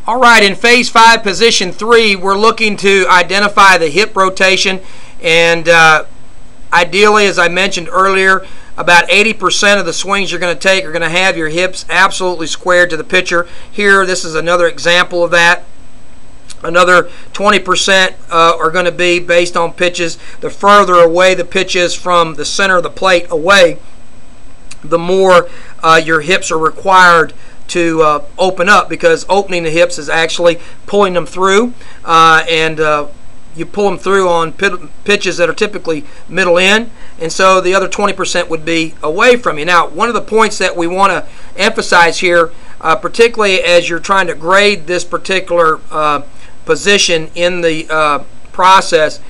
All right, in phase 5, position 3, we're looking to identify the hip rotation, and ideally, as I mentioned earlier, about 80% of the swings you're going to take are going to have your hips absolutely squared to the pitcher. Here, this is another example of that. Another 20% are going to be based on pitches. The further away the pitch is from the center of the plate away, the more your hips are required to open up, because opening the hips is actually pulling them through, and you pull them through on pitches that are typically middle in, and so the other 20% would be away from you. Now, one of the points that we want to emphasize here, particularly as you're trying to grade this particular position in the process,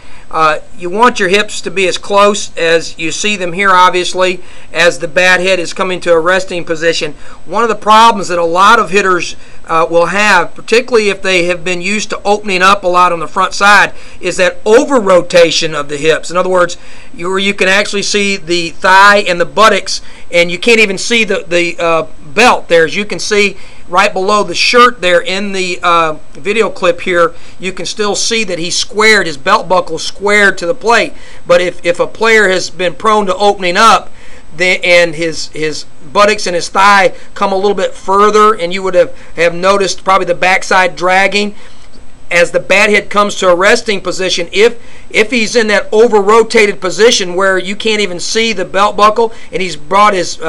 you want your hips to be as close as you see them here, obviously, as the bat head is coming to a resting position. One of the problems that a lot of hitters will have, particularly if they have been used to opening up a lot on the front side, is that over-rotation of the hips. In other words, you can actually see the thigh and the buttocks, and you can't even see the belt there. As you can see right below the shirt there in the video clip here, you can still see that he's squared, his belt buckle squared to the plate. But if a player has been prone to opening up, and his buttocks and his thigh come a little bit further, and you would have noticed probably the backside dragging as the bat head comes to a resting position. If he's in that over-rotated position where you can't even see the belt buckle, and he's brought his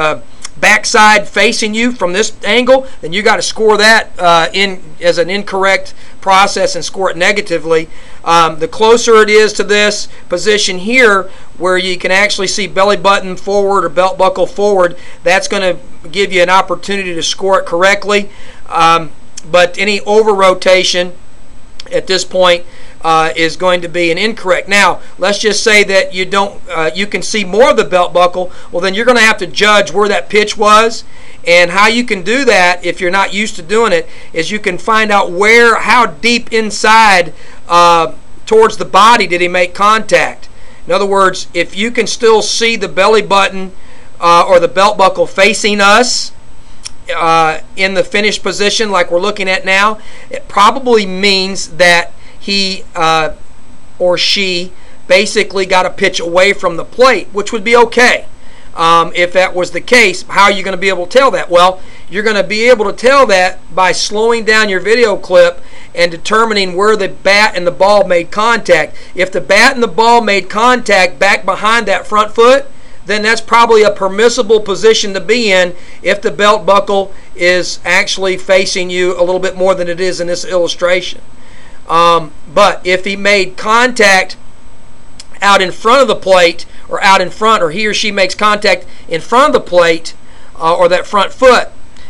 backside facing you from this angle, then you got to score that in as an incorrect process and score it negatively. The closer it is to this position here, where you can actually see belly button forward or belt buckle forward, that's going to give you an opportunity to score it correctly. But any over rotation at this point is going to be an incorrect. Now, let's just say that you can see more of the belt buckle. Well, then you're going to have to judge where that pitch was, and how you can do that if you're not used to doing it is you can find out how deep inside towards the body did he make contact. In other words, if you can still see the belly button or the belt buckle facing us in the finished position like we're looking at now, it probably means that he or she basically got a pitch away from the plate, which would be okay. If that was the case, how are you going to be able to tell that? Well, you're going to be able to tell that by slowing down your video clip and determining where the bat and the ball made contact. If the bat and the ball made contact back behind that front foot, then that's probably a permissible position to be in if the belt buckle is actually facing you a little bit more than it is in this illustration. But if he made contact out in front of the plate, or out in front, or he or she makes contact in front of the plate or that front foot,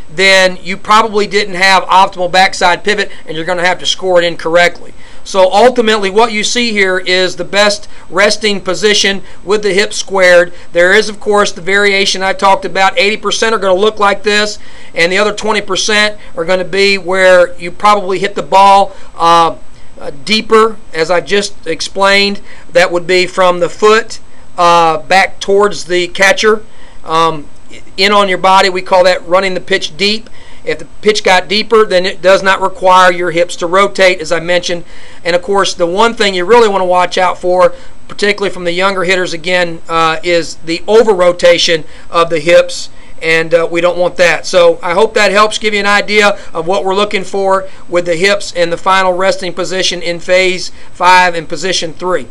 then you probably didn't have optimal backside pivot, and you're going to have to score it incorrectly. So ultimately what you see here is the best resting position with the hips squared. There is, of course, the variation I talked about. 80% are going to look like this, and the other 20% are going to be where you probably hit the ball deeper, as I just explained. That would be from the foot back towards the catcher. In on your body, we call that running the pitch deep. If the pitch got deeper, then it does not require your hips to rotate, as I mentioned. And of course, the one thing you really want to watch out for, particularly from the younger hitters again, is the over-rotation of the hips, and we don't want that. So I hope that helps give you an idea of what we're looking for with the hips in the final resting position in phase 5 and position 3.